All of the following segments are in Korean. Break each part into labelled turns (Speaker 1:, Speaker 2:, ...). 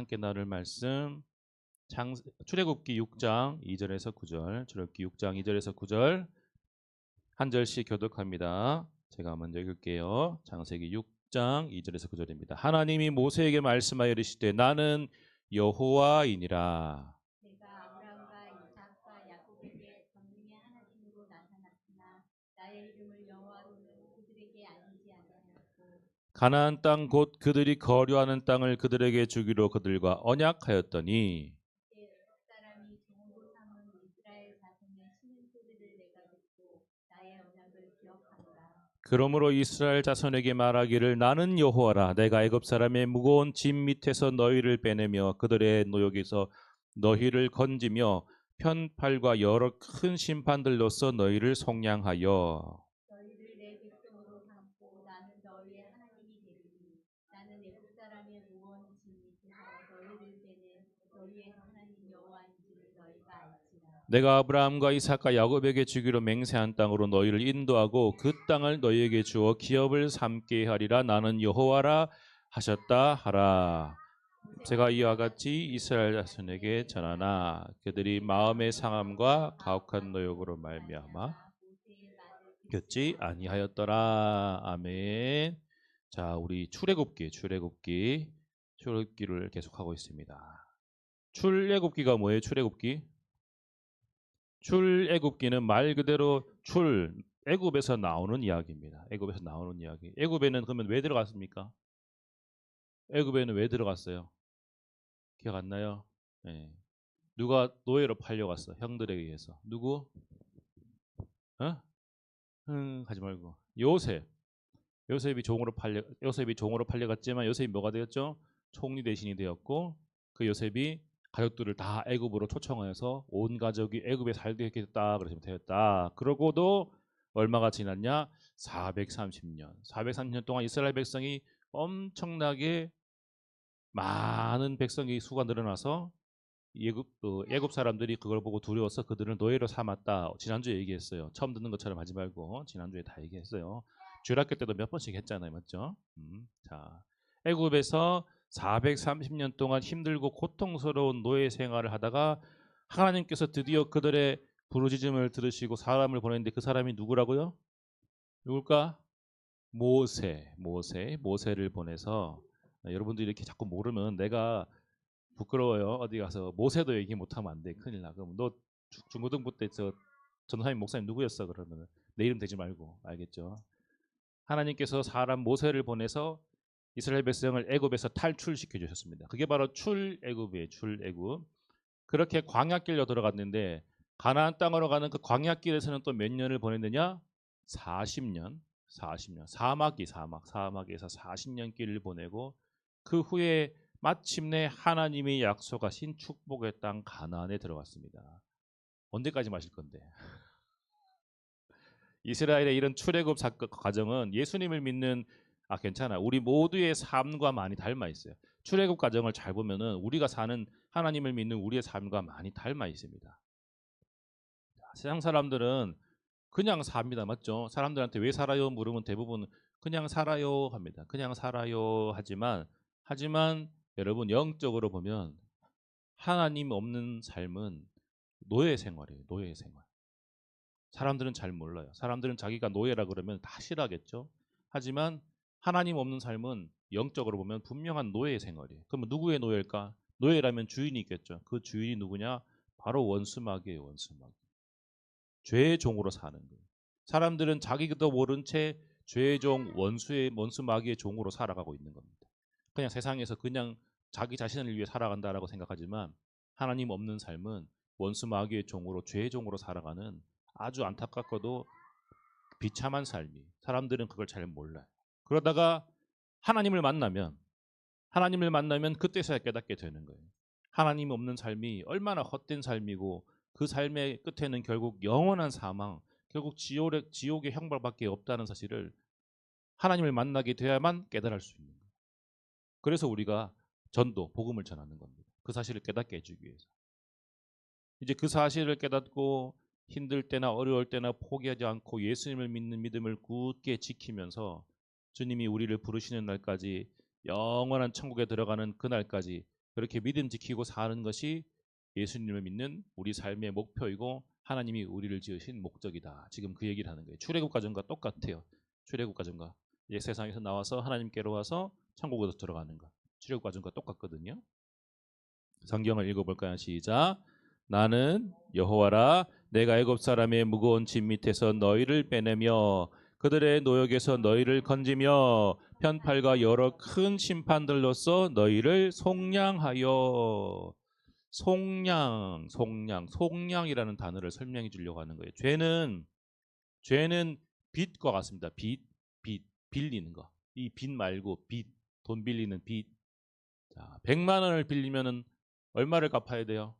Speaker 1: 함께 나눌 말씀 출애굽기 6장 2절에서 9절, 출애굽기 6장 2절에서 9절 한 절씩 교독합니다. 제가 먼저 읽을게요. 창세기 6장 2절에서 9절입니다. 하나님이 모세에게 말씀하여 이르시되 나는 여호와이니라.
Speaker 2: 내가 아브라함과 이삭과 야곱에게 전능의 하나님으로 나타났으나 나의 이름을 여호와로는 그들에게 알리지 아니하였고
Speaker 1: 가나안 땅 곧 그들이 거류하는 땅을 그들에게 주기로 그들과 언약하였더니
Speaker 2: 그때 애굽 사람이 종으로 삼은 이스라엘 자손의 신음 소리를 내가 듣고 나의 언약을 기억하노라.
Speaker 1: 그러므로 이스라엘 자손에게 말하기를 나는 여호와라. 내가 애굽 사람의 무거운 짐 밑에서 너희를 빼내며 그들의 노역에서 너희를 건지며 편팔과 여러 큰 심판들로서 너희를 속량하여
Speaker 2: 너희를 내 백성으로 삼고 나는 너희의 하나님이 되리니 나는 애굽 사람의 무거운 짐 밑에서 너희를 빼낸 너희의 하나님 여호와인 줄 너희가 알지라.
Speaker 1: 내가 아브라함과 이삭과 야곱에게 주기로 맹세한 땅으로 너희를 인도하고 그 땅을 너희에게 주어 기업을 삼게 하리라. 나는 여호와라 하셨다 하라. 제가 이와 같이 이스라엘 자손에게 전하나 그들이 마음의 상함과 가혹한 노역으로 말미암아 듣지 아니하였더라. 아멘. 자, 우리 출애굽기를 계속하고 있습니다. 출애굽기가 뭐예요? 출애굽기는 말 그대로 애굽에서 나오는 이야기입니다. 애굽에서 나오는 이야기. 애굽에는 그러면 왜 들어갔습니까? 애굽에는 왜 들어갔어요? 기억 안 나요? 네. 누가 노예로 팔려갔어? 형들에 의해서. 누구? 어? 하지 말고. 요셉이 종으로 팔려갔지만 요셉이 뭐가 되었죠? 총리 대신이 되었고 그 요셉이 가족들을 다 애굽으로 초청해서 온 가족이 애굽에 살게 됐다. 그래서 되었다. 그러고도 얼마가 지났냐? 430년. 430년 동안 이스라엘 백성이 엄청나게 많은 백성이 수가 늘어나서 애굽 사람들이 그걸 보고 두려워서 그들을 노예로 삼았다. 지난주에 얘기했어요. 처음 듣는 것처럼 하지 말고 지난주에 다 얘기했어요. 주일학교 때도 몇 번씩 했잖아요. 맞죠? 자, 애굽에서 430년 동안 힘들고 고통스러운 노예 생활을 하다가 하나님께서 드디어 그들의 부르짖음을 들으시고 사람을 보냈는데 그 사람이 누구라고요? 누굴까? 모세를 보내서 여러분들이 이렇게 자꾸 모르면 내가 부끄러워요. 어디 가서 모세도 얘기 못하면 안 돼. 큰일 나. 그럼 너 중고등부 때 저 전도사님 목사님 누구였어? 그러면 내 이름 대지 말고. 알겠죠? 하나님께서 사람 모세를 보내서 이스라엘 백성을 애굽에서 탈출시켜 주셨습니다. 그게 바로 출애굽이에요. 출애굽. 그렇게 광야길로 들어갔는데 가나안 땅으로 가는 그 광야길에서는 또 몇 년을 보냈느냐? 40년. 사막에서 40년 길을 보내고 그 후에 마침내 하나님이 약속하신 축복의 땅 가나안에 들어갔습니다. 언제까지 마실 건데? 이스라엘의 이런 출애굽 사건 과정은 예수님을 믿는 괜찮아. 우리 모두의 삶과 많이 닮아 있어요. 출애굽 과정을 잘 보면은 우리가 사는 하나님을 믿는 우리의 삶과 많이 닮아 있습니다. 세상 사람들은 그냥 삽니다. 맞죠? 사람들한테 왜 살아요? 물으면 대부분 그냥 살아요 합니다. 그냥 살아요 하지만 여러분 영적으로 보면 하나님 없는 삶은 노예 생활이에요. 노예 생활. 사람들은 잘 몰라요. 사람들은 자기가 노예라 그러면 다 싫어하겠죠. 하지만 하나님 없는 삶은 영적으로 보면 분명한 노예 생활이에요. 그러면 누구의 노예일까? 노예라면 주인이 있겠죠. 그 주인이 누구냐? 바로 원수마귀예요. 원수마귀. 죄의 종으로 사는 거예요. 사람들은 자기도 모른 채 죄의 종, 원수 마귀의 종으로 살아가고 있는 겁니다. 그냥 세상에서 그냥 자기 자신을 위해 살아간다라고 생각하지만 하나님 없는 삶은 원수 마귀의 종으로 죄의 종으로 살아가는 아주 안타깝고도 비참한 삶이. 사람들은 그걸 잘 몰라요. 그러다가 하나님을 만나면 그때서야 깨닫게 되는 거예요. 하나님 없는 삶이 얼마나 헛된 삶이고 그 삶의 끝에는 결국 영원한 사망, 결국 지옥의 형벌밖에 없다는 사실을 하나님을 만나게 돼야만 깨달을 수 있는 거예요. 그래서 우리가 복음을 전하는 겁니다. 그 사실을 깨닫게 해주기 위해서. 이제 그 사실을 깨닫고 힘들 때나 어려울 때나 포기하지 않고 예수님을 믿는 믿음을 굳게 지키면서 주님이 우리를 부르시는 날까지 영원한 천국에 들어가는 그날까지 그렇게 믿음 지키고 사는 것이 예수님을 믿는 우리 삶의 목표이고 하나님이 우리를 지으신 목적이다. 지금 그 얘기를 하는 거예요. 출애굽 과정과 똑같아요. 출애굽 과정과 이제 세상에서 나와서 하나님께로 와서 천국으로 들어가는 것. 출애굽 과정과 똑같거든요. 성경을 읽어볼까요? 시작. 나는 여호와라. 내가 애굽 사람의 무거운 짐 밑에서 너희를 빼내며 그들의 노역에서 너희를 건지며 편팔과 여러 큰 심판들로서 너희를 속량하여. 속량이라는 단어를 설명해 주려고 하는 거예요. 죄는 빚과 같습니다. 빌리는 거. 이 빚 말고 돈 빌리는 빚. 자, 100만 원을 빌리면은 얼마를 갚아야 돼요?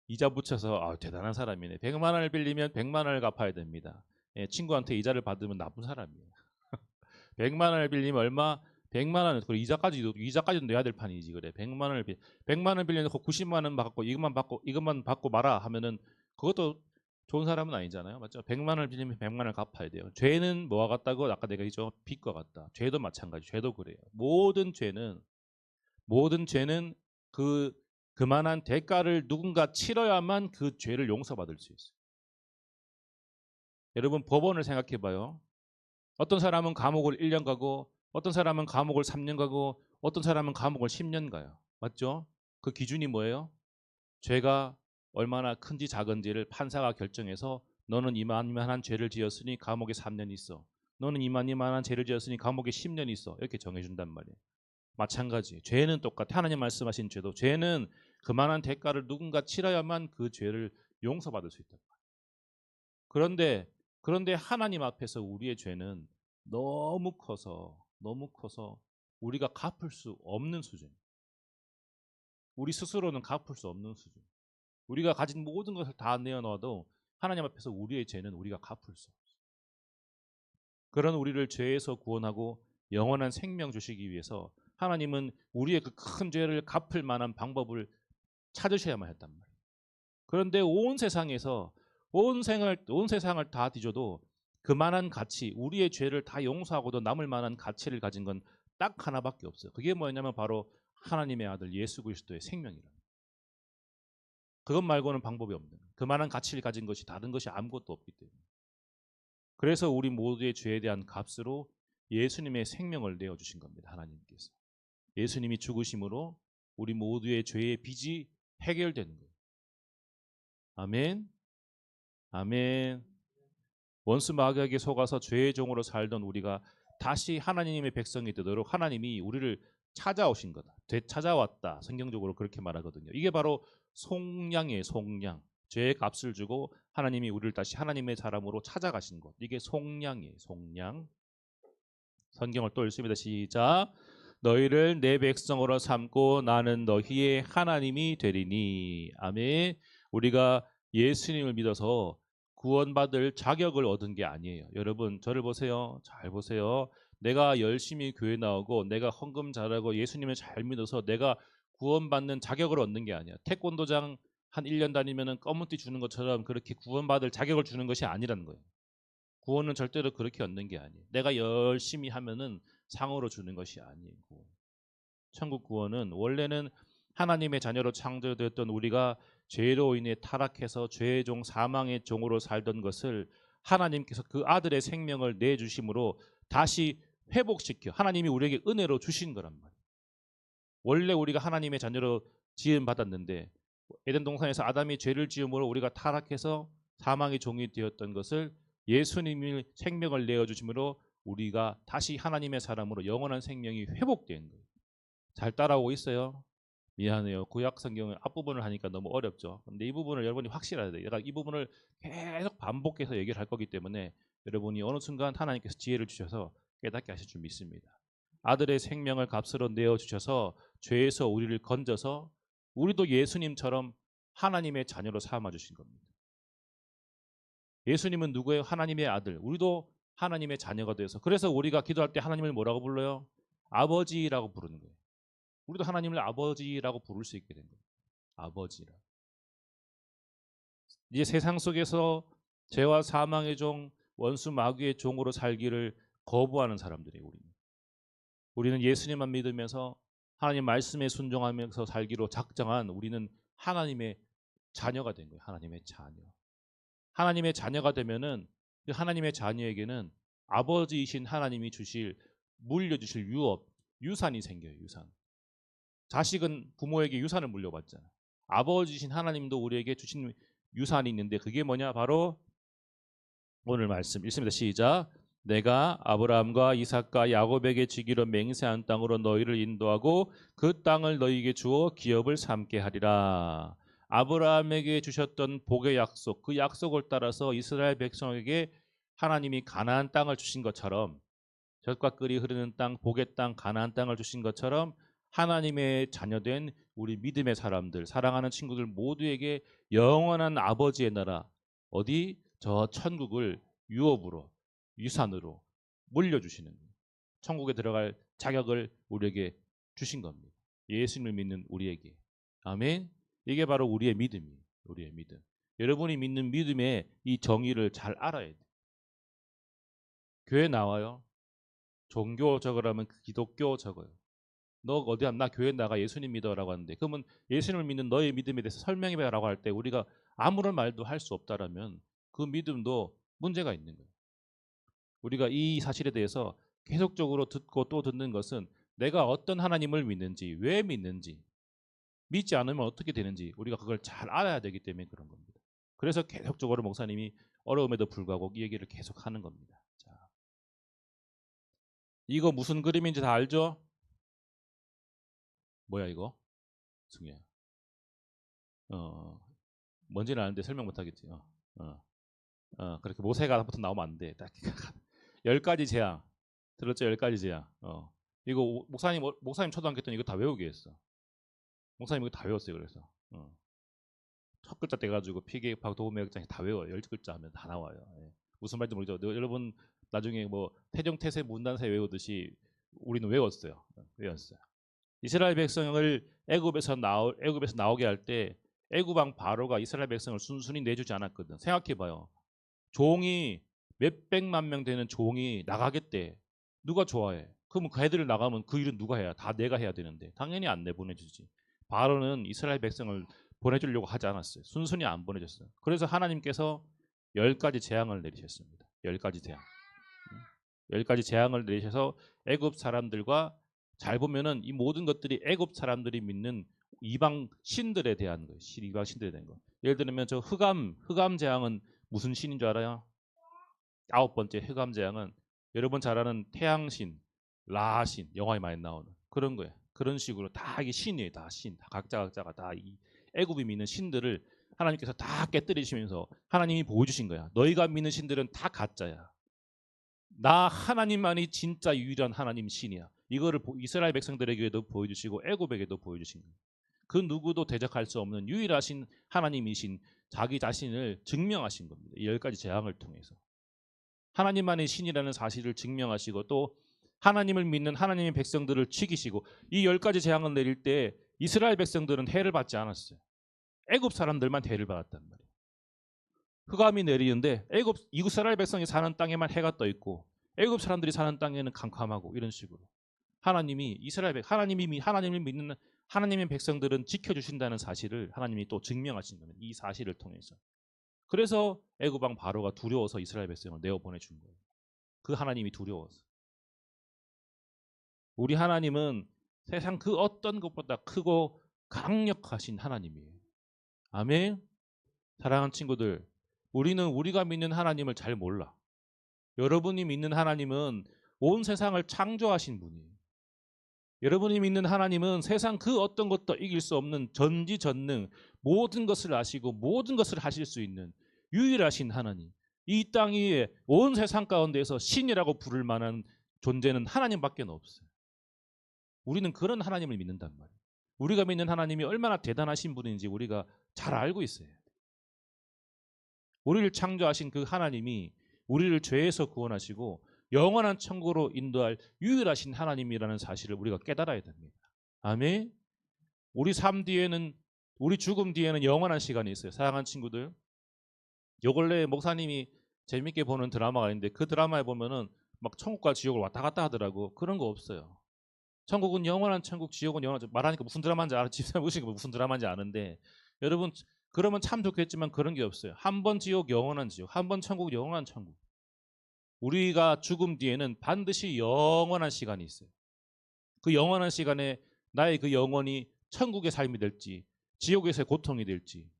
Speaker 1: 이자 붙여서 대단한 사람이네. 100만 원을 빌리면 100만 원을 갚아야 됩니다. 예, 친구한테 이자를 받으면 나쁜 사람이에요. 100만 원을 빌리면 얼마? 100만 원. 그리고 이자까지도 내야 될 판이지. 그래. 100만 원 빌려놓고 90만 원 받고 이것만 받고 마라 하면은 그것도 좋은 사람은 아니잖아요. 맞죠? 100만 원을 빌리면 100만 원을 갚아야 돼요. 죄는 뭐와 같다고? 아까 내가 했죠. 빚과 같다. 죄도 마찬가지. 죄도 그래요. 모든 죄는 그만한 대가를 누군가 치러야만 그 죄를 용서받을 수 있어요. 여러분 법원을 생각해 봐요. 어떤 사람은 감옥을 1년 가고 어떤 사람은 감옥을 3년 가고 어떤 사람은 감옥을 10년 가요. 맞죠? 그 기준이 뭐예요? 죄가 얼마나 큰지 작은지를 판사가 결정해서 너는 이만한 죄를 지었으니 감옥에 3년 있어. 너는 이만한 죄를 지었으니 감옥에 10년 있어. 이렇게 정해준단 말이에요. 마찬가지. 죄는 똑같아. 하나님 말씀하신 죄도 죄는 그만한 대가를 누군가 치러야만 그 죄를 용서받을 수 있다. 그런데 하나님 앞에서 우리의 죄는 너무 커서 우리가 갚을 수 없는 수준. 우리 스스로는 갚을 수 없는 수준. 우리가 가진 모든 것을 다 내어놔도 하나님 앞에서 우리의 죄는 우리가 갚을 수 없어요. 그런 우리를 죄에서 구원하고 영원한 생명 주시기 위해서 하나님은 우리의 그 큰 죄를 갚을 만한 방법을 찾으셔야만 했단 말이에요. 그런데 온 세상을 다 뒤져도 그만한 가치, 우리의 죄를 다 용서하고도 남을 만한 가치를 가진 건 딱 하나밖에 없어요. 그게 뭐냐면 바로 하나님의 아들 예수 그리스도의 생명이라. 그것 말고는 방법이 없는. 그만한 가치를 가진 것이 다른 것이 아무것도 없기 때문에. 그래서 우리 모두의 죄에 대한 값으로 예수님의 생명을 내어 주신 겁니다. 하나님께서. 예수님이 죽으심으로 우리 모두의 죄의 빚이 해결되는 거예요. 아멘. 아멘. 원수 마귀에게 속아서 죄의 종으로 살던 우리가 다시 하나님의 백성이 되도록 하나님이 우리를 찾아오신 거다. 되찾아왔다. 성경적으로 그렇게 말하거든요. 이게 바로 속량이에요. 속량. 죄의 값을 주고 하나님이 우리를 다시 하나님의 사람으로 찾아가신 것. 이게 속량이에요. 속량. 성경을 또 읽습니다. 시작. 너희를 내 백성으로 삼고 나는 너희의 하나님이 되리니. 아멘. 우리가 예수님을 믿어서 구원받을 자격을 얻은 게 아니에요. 여러분 저를 보세요. 잘 보세요. 내가 열심히 교회 나오고 내가 헌금 잘하고 예수님을 잘 믿어서 내가 구원받는 자격을 얻는 게 아니야. 태권도장 한 1년 다니면은 검은띠 주는 것처럼 그렇게 구원받을 자격을 주는 것이 아니라는 거예요. 구원은 절대로 그렇게 얻는 게 아니에요. 내가 열심히 하면은 상으로 주는 것이 아니고, 천국 구원은 원래는 하나님의 자녀로 창조되었던 우리가 죄로 인해 타락해서 죄의 종 사망의 종으로 살던 것을 하나님께서 그 아들의 생명을 내주심으로 다시 회복시켜 하나님이 우리에게 은혜로 주신 거란 말이에요. 원래 우리가 하나님의 자녀로 지음 받았는데 에덴 동산에서 아담이 죄를 지음으로 우리가 타락해서 사망의 종이 되었던 것을 예수님이 생명을 내어주심으로 우리가 다시 하나님의 사람으로 영원한 생명이 회복된 거예요. 잘 따라오고 있어요? 미안해요. 구약 성경의 앞부분을 하니까 너무 어렵죠. 근데 이 부분을 여러분이 확실해야 돼요. 이 부분을 계속 반복해서 얘기를 할 거기 때문에 여러분이 어느 순간 하나님께서 지혜를 주셔서 깨닫게 하실 줄 믿습니다. 아들의 생명을 값으로 내어주셔서 죄에서 우리를 건져서 우리도 예수님처럼 하나님의 자녀로 삼아주신 겁니다. 예수님은 누구예요? 하나님의 아들. 우리도 하나님의 자녀가 되어서 그래서 우리가 기도할 때 하나님을 뭐라고 불러요? 아버지라고 부르는 거예요. 우리도 하나님을 아버지라고 부를 수 있게 된 거예요. 아버지라. 이제 세상 속에서 죄와 사망의 종, 원수 마귀의 종으로 살기를 거부하는 사람들이에요. 우리는 예수님만 믿으면서 하나님 말씀에 순종하면서 살기로 작정한 우리는 하나님의 자녀가 된 거예요. 하나님의 자녀. 하나님의 자녀가 되면은 그 하나님의 자녀에게는 아버지이신 하나님이 주실 물려주실 유산이 생겨요. 유산. 자식은 부모에게 유산을 물려받잖아. 아버지이신 하나님도 우리에게 주신 유산이 있는데 그게 뭐냐? 바로 오늘 말씀 읽습니다. 시작. 내가 아브라함과 이삭과 야곱에게 주기로 맹세한 땅으로 너희를 인도하고 그 땅을 너희에게 주어 기업을 삼게 하리라. 아브라함에게 주셨던 복의 약속, 그 약속을 따라서 이스라엘 백성에게 하나님이 가나안 땅을 주신 것처럼 젖과 꿀이 흐르는 땅, 복의 땅, 가나안 땅을 주신 것처럼 하나님의 자녀된 우리 믿음의 사람들, 사랑하는 친구들 모두에게 영원한 아버지의 나라, 어디? 저 천국을 유업으로, 유산으로 물려주시는 거예요. 천국에 들어갈 자격을 우리에게 주신 겁니다. 예수님을 믿는 우리에게. 아멘. 이게 바로 우리의 믿음이에요. 우리의 믿음. 여러분이 믿는 믿음의 이 정의를 잘 알아야 돼요. 교회 나와요. 종교 적으라면 기독교 적어요. 너 어디 나 교회 나가 예수님 믿어라고 하는데 그러면 예수님을 믿는 너의 믿음에 대해서 설명해라고 할 때 우리가 아무런 말도 할 수 없다라면 그 믿음도 문제가 있는 거예요. 우리가 이 사실에 대해서 계속적으로 듣고 또 듣는 것은 내가 어떤 하나님을 믿는지, 왜 믿는지, 믿지 않으면 어떻게 되는지 우리가 그걸 잘 알아야 되기 때문에 그런 겁니다. 그래서 계속적으로 목사님이 어려움에도 불구하고 이 얘기를 계속 하는 겁니다. 자, 이거 무슨 그림인지 다 알죠? 뭐야 이거? 승희야. 뭔지는 아는데 설명 못 하겠지. 그렇게 모세가부터 나오면 안 돼. 딱 10가지 재앙. 들었죠? 10가지 재앙. 이거 목사님 초등학교 때 이거 다 외우게 했어. 목사님 이거 다 외웠어요. 그래서 첫 글자 떼가지고 피계획하고 도움의역장이 다 외워요. 10글자 하면 다 나와요. 예. 무슨 말인지 모르죠. 여러분 나중에 뭐 태종태세 문단세 외우듯이 우리는 외웠어요. 외웠어요. 이스라엘 백성을 애굽에서 나오게 할 때 애굽 왕 바로가 이스라엘 백성을 순순히 내주지 않았거든. 생각해봐요. 종이 몇백만 명 되는 종이 나가겠대. 누가 좋아해? 그럼 그 애들을 나가면 그 일은 누가 해야? 다 내가 해야 되는데 당연히 안 내보내주지. 바로는 이스라엘 백성을 보내주려고 하지 않았어요. 순순히 안 보내줬어요. 그래서 하나님께서 10가지 재앙을 내리셨습니다. 10가지 재앙. 10가지 재앙을 내리셔서 애굽 사람들과 잘 보면은 이 모든 것들이 애굽 사람들이 믿는 이방 신들에 대한 거예요. 이방 신들에 대한 거. 예를 들면 저 흑암 재앙은 무슨 신인 줄 알아요? 9번째 흑암 재앙은 여러분 잘 아는 태양신, 라신 영화에 많이 나오는 그런 거예요. 그런 식으로 다 이게 신이에요. 다 신. 다 각자가 다 이 애굽이 믿는 신들을 하나님께서 다 깨뜨리시면서 하나님이 보여주신 거야. 너희가 믿는 신들은 다 가짜야. 나 하나님만이 진짜 유일한 하나님 신이야. 이거를 이스라엘 백성들에게도 보여주시고 애굽에게도 보여주신 거예요. 그 누구도 대적할 수 없는 유일하신 하나님이신 자기 자신을 증명하신 겁니다. 이 10가지 재앙을 통해서. 하나님만의 신이라는 사실을 증명하시고 또 하나님을 믿는 하나님의 백성들을 지키시고 이 10가지 재앙을 내릴 때 이스라엘 백성들은 해를 받지 않았어요. 애굽 사람들만 해를 받았단 말이에요. 흑암이 내리는데 이스라엘 백성이 사는 땅에만 해가 떠 있고 애굽 사람들이 사는 땅에는 캄캄하고 이런 식으로 하나님이 하나님을 믿는 하나님의 백성들은 지켜주신다는 사실을 하나님이 또 증명하신 겁니다. 이 사실을 통해서. 그래서 애굽 왕 바로가 두려워서 이스라엘 백성을 내어 보내준 거예요. 그 하나님이 두려워서. 우리 하나님은 세상 그 어떤 것보다 크고 강력하신 하나님이에요. 아멘. 사랑하는 친구들, 우리는 우리가 믿는 하나님을 잘 몰라. 여러분이 믿는 하나님은 온 세상을 창조하신 분이에요. 여러분이 믿는 하나님은 세상 그 어떤 것도 이길 수 없는 전지전능, 모든 것을 아시고 모든 것을 하실 수 있는 유일하신 하나님. 이 땅 위에 온 세상 가운데에서 신이라고 부를 만한 존재는 하나님밖에 없어요. 우리는 그런 하나님을 믿는단 말이에요. 우리가 믿는 하나님이 얼마나 대단하신 분인지 우리가 잘 알고 있어요. 우리를 창조하신 그 하나님이 우리를 죄에서 구원하시고 영원한 천국으로 인도할 유일하신 하나님이라는 사실을 우리가 깨달아야 됩니다. 아멘. 우리 삶 뒤에는, 우리 죽음 뒤에는 영원한 시간이 있어요. 사랑하는 친구들, 요 근래 목사님이 재밌게 보는 드라마가 있는데 그 드라마에 보면은 막 천국과 지옥을 왔다 갔다 하더라고. 그런 거 없어요. 천국은 영원한 천국, 지옥은 영원한 천국. 말하니까 무슨 드라마인지 알아. 집사람 보시니까 무슨 드라마인지 아는데 여러분 그러면 참 좋겠지만 그런 게 없어요. 한 번 지옥 영원한 지옥, 한 번 천국 영원한 천국. 우리가 죽음 뒤에는 반드시 영원한 시간이 있어요. 그 영원한 시간에 나의 그 영혼이 천국의 삶이 될지 지옥에서의 고통이 될지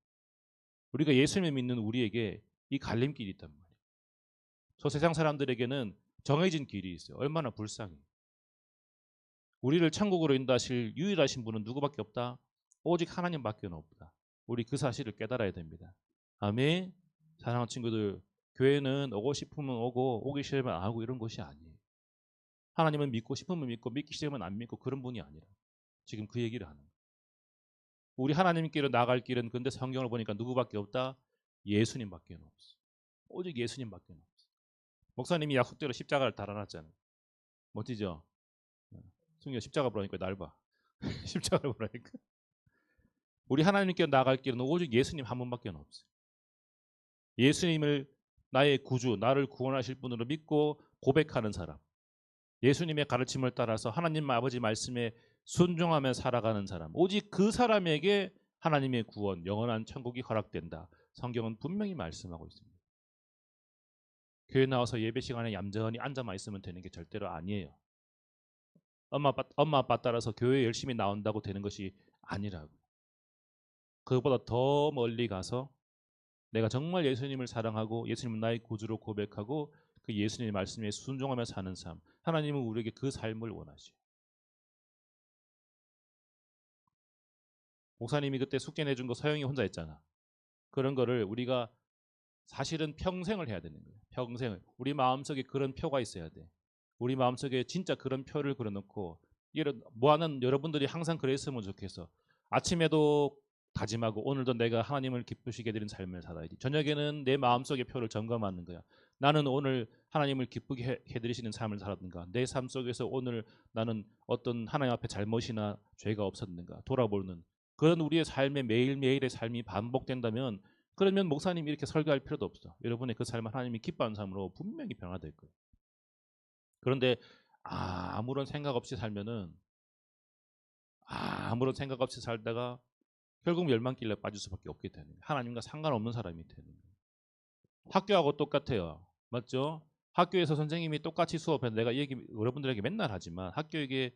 Speaker 1: 우리가 예수님을 믿는 우리에게 이 갈림길이 있단 말이에요. 저 세상 사람들에게는 정해진 길이 있어요. 얼마나 불쌍해. 우리를 천국으로 인도하실 유일하신 분은 누구밖에 없다? 오직 하나님밖에 없다. 우리 그 사실을 깨달아야 됩니다. 아멘. 사랑하는 친구들, 교회는 오고 싶으면 오고 오기 싫으면 안 하고 이런 곳이 아니에요. 하나님은 믿고 싶으면 믿고 믿기 싫으면 안 믿고 그런 분이 아니라 지금 그 얘기를 하는 거예요. 우리 하나님께로 나갈 길은 근데 성경을 보니까 누구밖에 없다? 예수님밖에 없어. 오직 예수님밖에 없어. 목사님이 약속대로 십자가를 달아놨잖아요. 멋지죠? 승희가 십자가 보라니까 날 봐. 십자가를 보라니까. 우리 하나님께 나갈 길은 오직 예수님 한 분밖에 없어요. 예수님을 나의 구주, 나를 구원하실 분으로 믿고 고백하는 사람. 예수님의 가르침을 따라서 하나님 아버지 말씀에 순종하며 살아가는 사람. 오직 그 사람에게 하나님의 구원, 영원한 천국이 허락된다. 성경은 분명히 말씀하고 있습니다. 교회 나와서 예배 시간에 얌전히 앉아만 있으면 되는 게 절대로 아니에요. 엄마 아빠 따라서 교회 열심히 나온다고 되는 것이 아니라고. 그것보다 더 멀리 가서 내가 정말 예수님을 사랑하고 예수님은 나의 구주로 고백하고 그 예수님의 말씀에 순종하며 사는 삶. 하나님은 우리에게 그 삶을 원하시요. 목사님이 그때 숙제 내준 거 서영이 혼자 했잖아. 그런 거를 우리가 사실은 평생을 해야 되는 거예요. 평생을. 우리 마음속에 그런 표가 있어야 돼. 우리 마음속에 진짜 그런 표를 그려놓고 이런 뭐하는 여러분들이 항상 그랬으면 좋겠어. 아침에도 다짐하고 오늘도 내가 하나님을 기쁘시게 드리는 삶을 살아야지. 저녁에는 내 마음속의 표를 점검하는 거야. 나는 오늘 하나님을 기쁘게 해드리시는 삶을 살았는가. 내 삶 속에서 오늘 나는 어떤 하나님 앞에 잘못이나 죄가 없었는가 돌아보는 그런 우리의 삶의 매일매일의 삶이 반복된다면 그러면 목사님이 이렇게 설교할 필요도 없어. 여러분의 그 삶은 하나님이 기뻐하는 삶으로 분명히 변화될 거예요. 그런데 아무런 생각 없이 살면은 아무런 생각 없이 살다가 결국 멸망길에 빠질 수밖에 없게 되는 거예요. 하나님과 상관없는 사람이 되는 거예요. 학교하고 똑같아요. 맞죠? 학교에서 선생님이 똑같이 수업해서 내가 얘기 여러분들에게 맨날 하지만 학교에게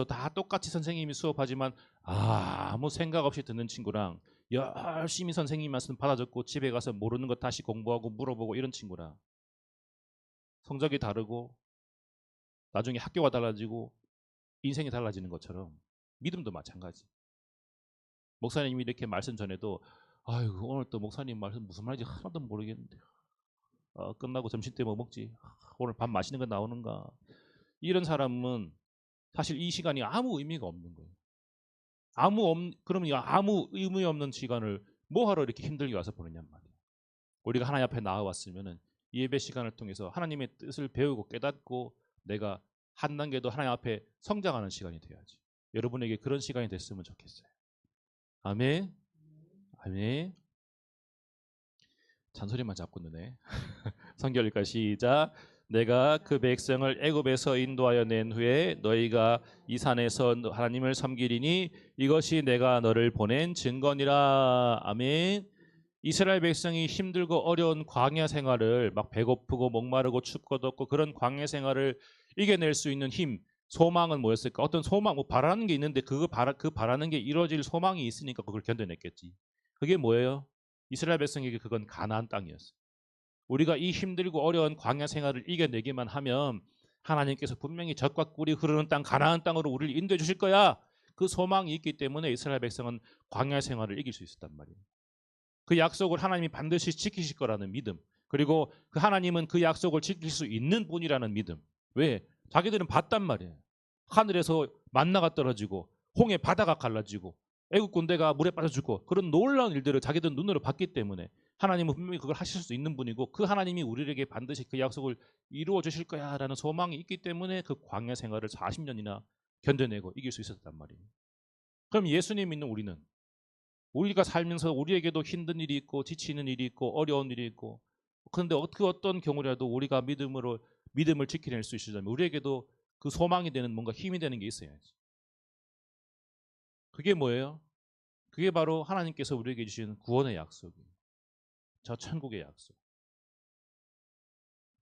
Speaker 1: 다 똑같이 선생님이 수업하지만 아무 생각 없이 듣는 친구랑 열심히 선생님 말씀 받아 적고 집에 가서 모르는 거 다시 공부하고 물어보고 이런 친구랑 성적이 다르고 나중에 학교가 달라지고 인생이 달라지는 것처럼 믿음도 마찬가지. 목사님이 이렇게 말씀 전해도 아이고 오늘 또 목사님 말씀 무슨 말인지 하나도 모르겠는데 끝나고 점심 때 뭐 먹지? 오늘 밥 맛있는 거 나오는가? 이런 사람은 사실 이 시간이 아무 의미가 없는 거예요. 그러면 아무 의미 없는 시간을 뭐하러 이렇게 힘들게 와서 보내냔 말이에요. 우리가 하나님 앞에 나와왔으면은 예배 시간을 통해서 하나님의 뜻을 배우고 깨닫고 내가 한 단계도 하나님 앞에 성장하는 시간이 돼야지. 여러분에게 그런 시간이 됐으면 좋겠어요. 아멘. 아멘. 잔소리만 자꾸 느네. 성결일까 시작. 내가 그 백성을 애굽에서 인도하여 낸 후에 너희가 이 산에서 하나님을 섬기리니 이것이 내가 너를 보낸 증거니라. 아멘. 이스라엘 백성이 힘들고 어려운 광야 생활을 막 배고프고 목마르고 춥고 덥고 그런 광야 생활을 이겨낼 수 있는 힘, 소망은 뭐였을까? 어떤 소망, 뭐 바라는 게 있는데 그 바라는 게 이루어질 소망이 있으니까 그걸 견뎌냈겠지. 그게 뭐예요? 이스라엘 백성에게 그건 가나안 땅이었어. 우리가 이 힘들고 어려운 광야 생활을 이겨내기만 하면 하나님께서 분명히 젖과 꿀이 흐르는 땅 가나안 땅으로 우리를 인도해 주실 거야. 그 소망이 있기 때문에 이스라엘 백성은 광야 생활을 이길 수 있었단 말이에요. 그 약속을 하나님이 반드시 지키실 거라는 믿음. 그리고 그 하나님은 그 약속을 지킬 수 있는 분이라는 믿음. 왜? 자기들은 봤단 말이에요. 하늘에서 만나가 떨어지고 홍해 바다가 갈라지고 애국 군대가 물에 빠져 죽고 그런 놀라운 일들을 자기들 눈으로 봤기 때문에 하나님은 분명히 그걸 하실 수 있는 분이고 그 하나님이 우리에게 반드시 그 약속을 이루어 주실 거야라는 소망이 있기 때문에 그 광야 생활을 40년이나 견뎌내고 이길 수 있었단 말이에요. 그럼 예수님 믿는 우리가 살면서 우리에게도 힘든 일이 있고 지치는 일이 있고 어려운 일이 있고 그런데 어떤 경우라도 우리가 믿음을 지켜낼 수 있으려면 우리에게도 그 소망이 되는 뭔가 힘이 되는 게 있어야지. 그게 뭐예요? 그게 바로 하나님께서 우리에게 주신 구원의 약속이에요. 저 천국의 약속.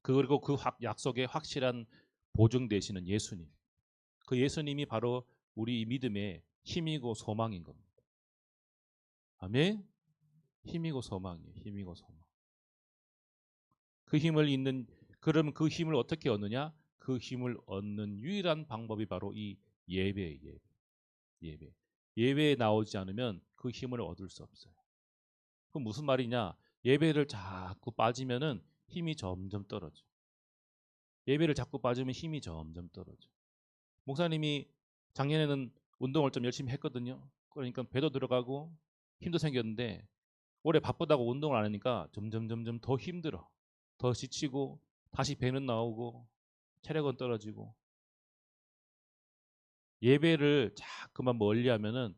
Speaker 1: 그리고 그 약속의 확실한 보증 되시는 예수님. 그 예수님이 바로 우리 믿음의 힘이고 소망인 겁니다. 아멘. 힘이고 소망이에요. 힘이고 소망. 그 힘을 있는 그럼 그 힘을 어떻게 얻느냐? 그 힘을 얻는 유일한 방법이 바로 이 예배예요. 예배. 예배. 예배에 나오지 않으면 그 힘을 얻을 수 없어요. 그럼 무슨 말이냐? 예배를 자꾸 빠지면은 힘이 점점 떨어져. 예배를 자꾸 빠지면 힘이 점점 떨어져. 목사님이 작년에는 운동을 좀 열심히 했거든요. 그러니까 배도 들어가고 힘도 생겼는데 올해 바쁘다고 운동을 안 하니까 점점 더 힘들어. 더 지치고 다시 배는 나오고 체력은 떨어지고. 예배를 자꾸만 멀리 하면은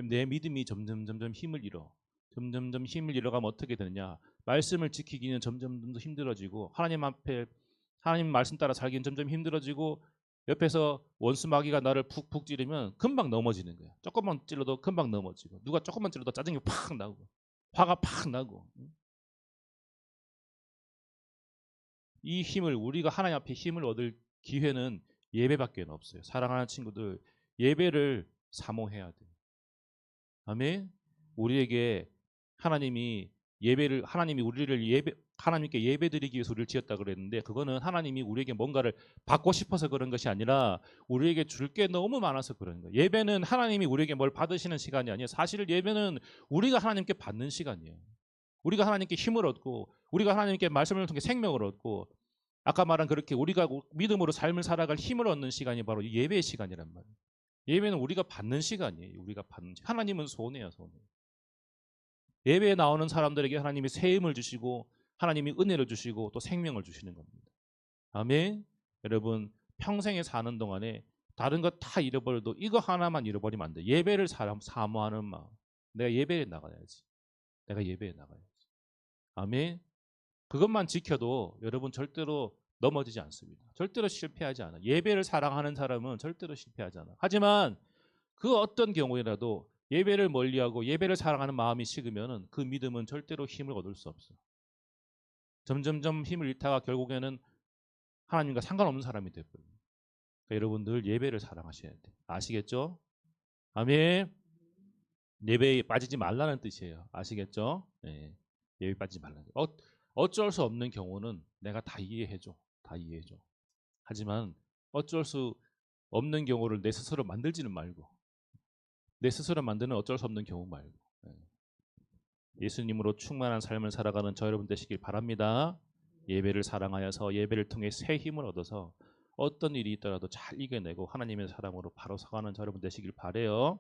Speaker 1: 내 믿음이 점점 힘을 잃어. 점점 힘을 잃어가면 어떻게 되느냐? 말씀을 지키기는 점점 더 힘들어지고 하나님 앞에 하나님 말씀 따라 살기는 점점 힘들어지고 옆에서 원수 마귀가 나를 푹푹 찌르면 금방 넘어지는 거야. 조금만 찔러도 금방 넘어지고 누가 조금만 찔러도 짜증이 팍 나고 화가 팍 나고. 이 힘을 우리가 하나님 앞에 힘을 얻을 기회는 예배밖에 없어요. 사랑하는 친구들, 예배를 사모해야 돼요. 아멘. 우리에게 하나님이 우리를 하나님께 예배드리기 위해서 우리를 지었다 그랬는데 그거는 하나님이 우리에게 뭔가를 받고 싶어서 그런 것이 아니라 우리에게 줄 게 너무 많아서 그런 거예요. 예배는 하나님이 우리에게 뭘 받으시는 시간이 아니에요. 사실 예배는 우리가 하나님께 받는 시간이에요. 우리가 하나님께 힘을 얻고 우리가 하나님께 말씀을 통해 생명을 얻고 아까 말한 그렇게 우리가 믿음으로 삶을 살아갈 힘을 얻는 시간이 바로 이 예배의 시간이란 말이에요. 예배는 우리가 받는 시간이에요. 우리가 받는 시간. 하나님은 손해야 손해. 예배에 나오는 사람들에게 하나님이 새 힘을 주시고 하나님이 은혜를 주시고 또 생명을 주시는 겁니다. 아멘. 여러분 평생에 사는 동안에 다른 거 다 잃어버려도 이거 하나만 잃어버리면 안 돼. 예배를 사모하는 마음. 내가 예배에 나가야지. 내가 예배에 나가야지. 아멘. 그것만 지켜도 여러분 절대로 넘어지지 않습니다. 절대로 실패하지 않아. 예배를 사랑하는 사람은 절대로 실패하지 않아. 하지만 그 어떤 경우에라도 예배를 멀리하고 예배를 사랑하는 마음이 식으면 그 믿음은 절대로 힘을 얻을 수 없어. 점점점 힘을 잃다가 결국에는 하나님과 상관없는 사람이 되어버려요. 그러니까 여러분들 예배를 사랑하셔야 돼. 아시겠죠? 아멘. 예배에 빠지지 말라는 뜻이에요. 아시겠죠? 네. 예배 빠지지 말라는 뜻. 어쩔 수 없는 경우는 내가 다 이해해줘. 다 이해해줘. 하지만 어쩔 수 없는 경우를 내 스스로 만들지는 말고 내 스스로 만드는 어쩔 수 없는 경우 말고 예수님으로 충만한 삶을 살아가는 저 여러분 되시길 바랍니다. 예배를 사랑하여서 예배를 통해 새 힘을 얻어서 어떤 일이 있더라도 잘 이겨내고 하나님의 사랑으로 바로 서가는 저 여러분 되시길 바라요.